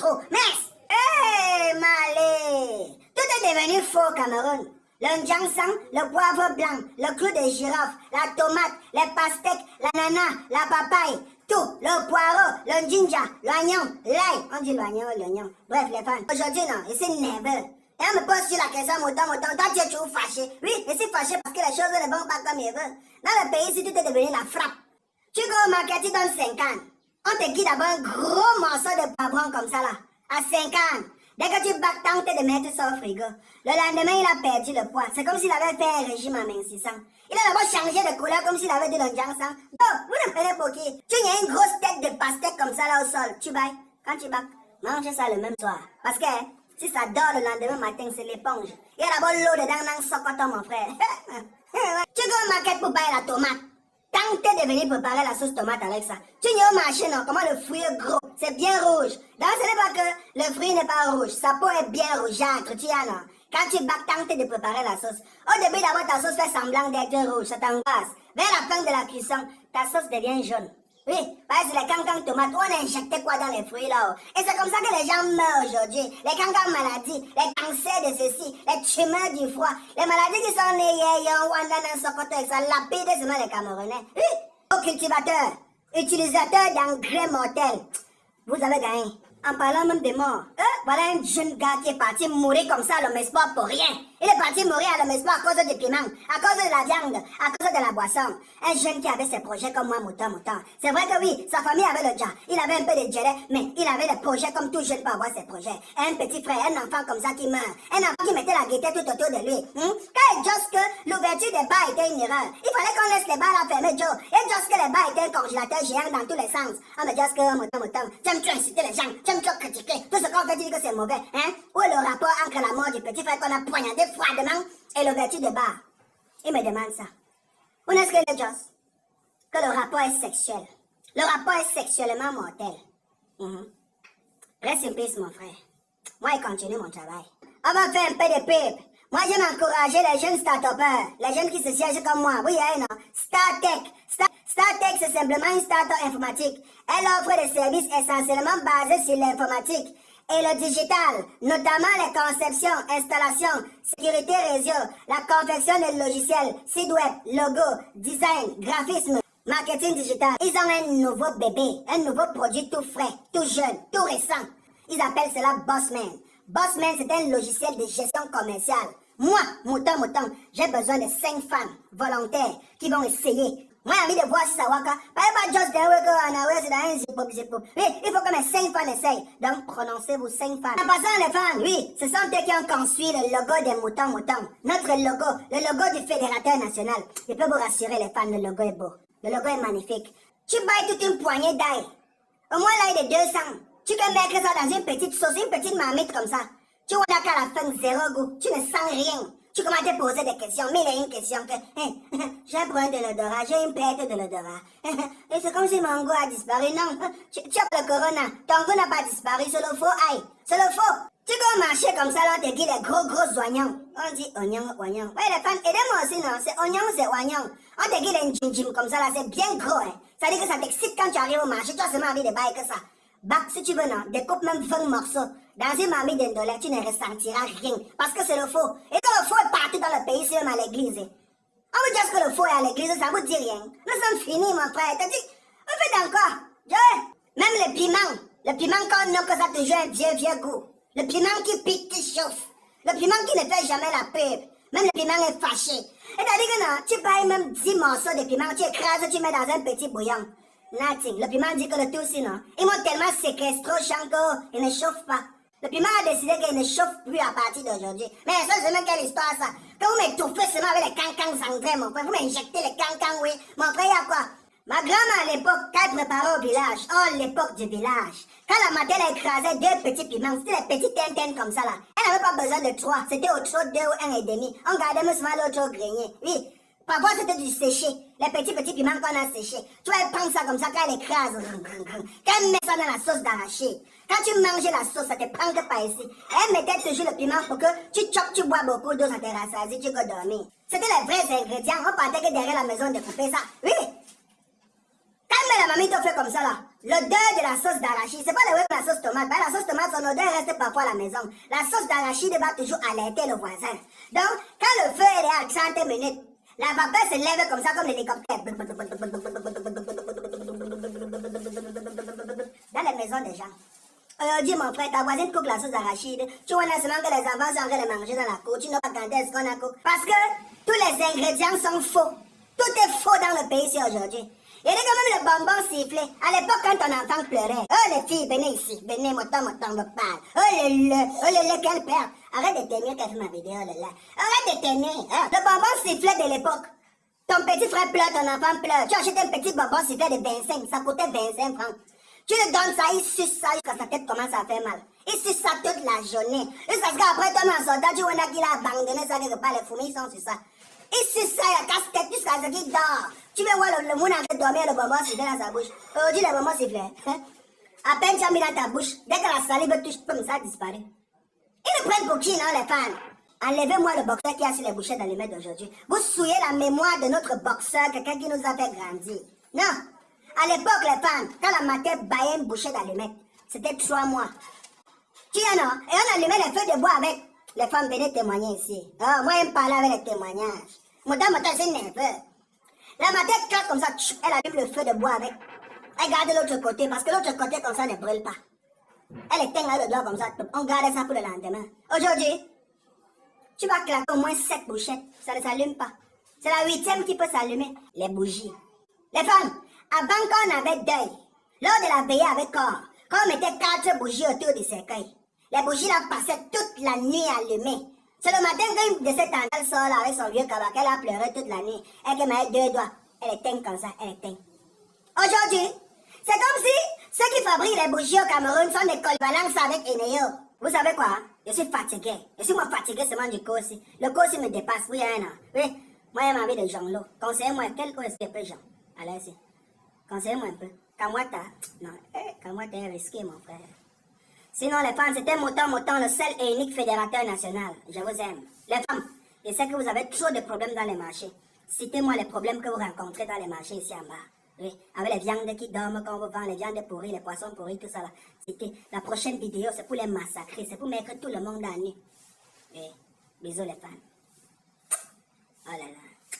trop. Merci. Hé, Malé. Tout est devenu faux, Cameroun. Le ginseng, le poivre blanc, le clou de girofle, la tomate, les pastèques, l'ananas, la papaye, tout, le poireau, le ginger, l'oignon, l'ail. On dit l'oignon, l'oignon. Bref, les fans. Aujourd'hui, non, et c'est nerveux. Et on me pose sur la question, mouton, toi tu es toujours fâché. Oui, je suis fâché parce que les choses ne vont pas comme il veut. Dans le pays, si tout est devenu la frappe. Tu go au market, tu donnes 5 ans. On te guide d'abord un gros morceau de poivron comme ça là, à 5 ans. Dès que tu bacs, tente de mettre ça au frigo. Le lendemain, il a perdu le poids. C'est comme s'il avait fait un régime amincissant. Il a d'abord changé de couleur comme s'il avait du ginseng. Oh, vous ne prenez pour qui? Tu y as une grosse tête de pastèque comme ça là au sol. Tu bailles. Quand tu bacs, mange ça le même soir. Parce que si ça dort le lendemain matin, c'est l'éponge. Il y a d'abord l'eau dedans dans le socoton, mon frère. Tu go au market pour bailler la tomate. Tentez de venir préparer la sauce tomate avec ça. Tu n'y es au marché, non? Comment le fruit est gros? C'est bien rouge. Donc, ce n'est pas que le fruit n'est pas rouge. Sa peau est bien rougeâtre. Tu y as, non? Quand tu bacs, tentez de préparer la sauce. Au début, d'abord, ta sauce fait semblant d'être rouge. Ça t'angoisse. Vers la fin de la cuisson, ta sauce devient jaune. Oui, parce que les cancans tomates, on a injecté quoi dans les fruits là-haut? Et c'est comme ça que les gens meurent aujourd'hui. Les cancans maladies, les cancers de ceci, les tumeurs du foie, les maladies qui sont nées hier, Wanda, Sokoto, et ça lapide seulement les Camerounais. Oui, aux cultivateurs, utilisateurs d'engrais mortels, vous avez gagné. En parlant même des morts. Voilà un jeune gars qui est parti mourir comme ça à l'homme espoir pour rien. Il est parti mourir à l'homme espoir à cause du piment, à cause de la viande, à cause de la boisson. Un jeune qui avait ses projets comme moi, mouton. C'est vrai que oui, sa famille avait le déjà. Il avait un peu de djellé, mais il avait des projets comme tout jeune peut avoir ses projets. Un petit frère, un enfant comme ça qui meurt. Un enfant qui mettait la gaieté tout autour de lui. Quand il juste que l'ouverture des bars était une erreur. Il fallait qu'on laisse les bars là fermés, Joe. Et juste que les bars étaient un congélateur géant dans tous les sens. On me dit que mouton, t'aimes-tu inciter les gens? T'aimes-tu critiquer? Tout ce qu'on fait dire que c'est mauvais, hein? Où est le rapport entre la mort du petit frère qu'on a poignardé froidement et l'ouverture des bars? Il me demande ça. Où est-ce que le Joss? Que le rapport est sexuel. Le rapport est sexuellement mortel. Reste in peace, mon frère. Moi, je continue mon travail. On va faire un peu de pipe. Moi, j'aime encourager les jeunes start-upers, les jeunes qui se siègent comme moi. Oui, hein, non? StarTech. StarTech, c'est simplement une start-up informatique. Elle offre des services essentiellement basés sur l'informatique et le digital, notamment les conceptions, installations, sécurité réseau, la confection de logiciels, site web, logo, design, graphisme, marketing digital. Ils ont un nouveau bébé, un nouveau produit tout frais, tout jeune, tout récent. Ils appellent cela Bossman. Bossman, c'est un logiciel de gestion commerciale. Moi, mouton, j'ai besoin de 5 femmes volontaires qui vont essayer. Moi, j'ai envie de voir si ça va. Pas juste d'un c'est dans un zip-pop. Oui, il faut que mes 5 fans essayent. Donc, prononcez-vous 5 fans. En passant, les fans, oui, ce sont eux qui ont construit le logo des moutons. Notre logo, le logo du Fédérateur national. Je peux vous rassurer, les fans, le logo est beau. Le logo est magnifique. Tu bailles toute une poignée d'ail. Au moins l'ail de 200. Tu peux mettre ça dans une petite sauce, une petite marmite comme ça. Tu vois qu'à la fin, zéro goût. Tu ne sens rien. Tu commences à te poser des questions, mais il y a une question que j'ai un problème de l'odorat, j'ai une perte de l'odorat. Et c'est comme si mon goût a disparu. Non, tu as le corona, ton goût n'a pas disparu, c'est le faux aïe, c'est le faux. Tu peux marcher comme ça, là, on te dit les gros oignons. On dit oignon. Ouais, les fans, aidez-moi aussi, non, c'est oignon. On te dit les jim comme ça, là, c'est bien gros, hein. Ça veut dire que ça t'excite quand tu arrives au marché, tu as seulement envie de bailler que ça. Bah, si tu veux, non, découpe même 20 morceaux. Dans une marmite d'un dollar, tu ne ressentiras rien. Parce que c'est le faux. Et quand le faux est partout dans le pays, c'est même à l'église. On vous dit que le faux est à l'église, ça vous dit rien. Nous sommes finis, mon frère. T'as dit, on fait encore. Même le piment qu'on a, que ça a toujours un vieux goût. Le piment qui pique, qui chauffe. Le piment qui ne fait jamais la pub. Même le piment est fâché. Et t'as dit que non, tu payes même 10 morceaux de piment, tu écrases, tu mets dans un petit bouillon. Nothing. Le piment dit que le tout, sinon, ils m'ont tellement séquestré au champ qu'il ne chauffe pas. Le piment a décidé qu'il ne chauffe plus à partir d'aujourd'hui. Mais ça, c'est même quelle histoire, ça? Quand vous m'étouffez seulement avec les cancans sangrés, mon frère, vous m'injectez les cancans, oui. Mon frère, il y a quoi? Ma grand-mère, à l'époque, quand elle préparait au village, l'époque du village, quand la matelle a écrasé 2 petits piments, c'était les petits tintin comme ça, là. Elle n'avait pas besoin de 3, c'était au trop 2 ou 1,5. On gardait même souvent l'autre au grenier. Oui. Parfois, c'était du séché. Les petits piments qu'on a séchés. Tu vois, elle prend ça comme ça, quand elle écrase. Quand elle met ça dans la sauce d'arachide. Quand tu manges la sauce, ça te prend que par ici. Elle mettait toujours le piment pour que tu chopes, tu bois beaucoup d'eau, ça te rassasie, tu peux dormir. C'était les vrais ingrédients. On partait que derrière la maison de couper ça. Oui. Quand la mamie te fait comme ça, là. l'odeur de la sauce d'arachide, c'est pas le même que la sauce tomate. La sauce tomate, son odeur reste parfois à la maison. La sauce d'arachide va toujours alerter le voisin. Donc, quand le feu est à 30 minutes, la vapeur se lève comme ça, comme l'hélicoptère. Dans les maisons des gens. Dis mon frère, ta voisine cook la sauce d'arachide. Tu vois là seulement que les enfants sont en train de manger dans la cour. Tu n'as pas quand est-ce qu'on a cook. Parce que tous les ingrédients sont faux. Tout est faux dans le pays ici aujourd'hui. Il y a quand même le bonbon sifflé. À l'époque, quand ton enfant pleurait, oh les filles, venez ici, venez, mon temps, me parle. Oh le, quel père. Arrête de tenir qu'elle fait ma vidéo, là. Arrête de tenir. Hein? Le bonbon sifflé de l'époque. Ton petit frère pleure, ton enfant pleure. Tu achètes un petit bonbon sifflé de 25, ça coûtait 25 francs. Tu lui donnes ça, il suce ça jusqu'à sa tête commence à faire mal. Il suce ça toute la journée. Jusqu'à ce qu'après, toi, en soldat, tu vois qu'il a abandonné ça quelque part, les fourmis sont sur ça. Il suce ça, il a casse-tête jusqu'à ce qu'il dort. Tu veux voir le monde en train de dormir, le bonbon sifflé dans sa bouche. Dis le bonbon sifflé. Hein? À peine tu as mis dans ta bouche, dès que la salive touche, comme ça disparaît. Ils le prennent pour qui, non, les fans? Enlevez-moi le boxeur qui a sur les bouchées d'allumettes d'aujourd'hui. Vous souillez la mémoire de notre boxeur, quelqu'un qui nous a fait grandir. Non. À l'époque, les femmes, quand la mater baillait une bouchée d'allumettes, c'était 3 mois. Tu vois, non? Et on allumait les feux de bois avec. Les femmes venaient témoigner ici. Oh, moi, j'aime parler avec les témoignages. Mon dame, c'est nerveux. La mater claque comme ça, elle allume le feu de bois avec. Elle garde l'autre côté, parce que l'autre côté, comme ça, ne brûle pas. Elle éteint le doigt comme ça, on garde ça pour le lendemain. Aujourd'hui, tu vas claquer au moins 7 bouchettes, ça ne s'allume pas. C'est la 8e qui peut s'allumer. Les bougies. Les femmes, avant qu'on avait deuil, lors de la veillée avec corps, quand on mettait 4 bougies autour du cercueil, les bougies là passaient toute la nuit allumées. C'est le matin quand une de ces tantes, elle sort là avec son vieux cabas, elle a pleuré toute la nuit, et qu'elle m'avait 2 doigts, elle éteint comme ça, elle éteint. Aujourd'hui, c'est comme si ceux qui fabriquent les bougies au Cameroun sont des colbalance avec Eneo. Vous savez quoi? Hein? Je suis fatigué. Je suis moi fatigué seulement du Kosi. Le Kosi me dépasse, oui, hein, non? Oui, moi j'ai envie de Jean-Lo. Conseillez-moi, quel eau est-ce que peut Jean? Allez-y. Conseillez-moi un peu. Kamwata. Non, Kamwata est risqué, mon frère. Sinon, les femmes, c'était Motan, le seul et unique fédérateur national. Je vous aime. Les femmes, je sais que vous avez trop de problèmes dans les marchés. Citez-moi les problèmes que vous rencontrez dans les marchés ici en bas. Oui, avec les viandes qui dorment quand on vous vend, les viandes pourries, les poissons pourris, tout ça là. C'était la prochaine vidéo, c'est pour les massacrer, c'est pour mettre tout le monde en nu. Oui, bisous les fans. Oh là là.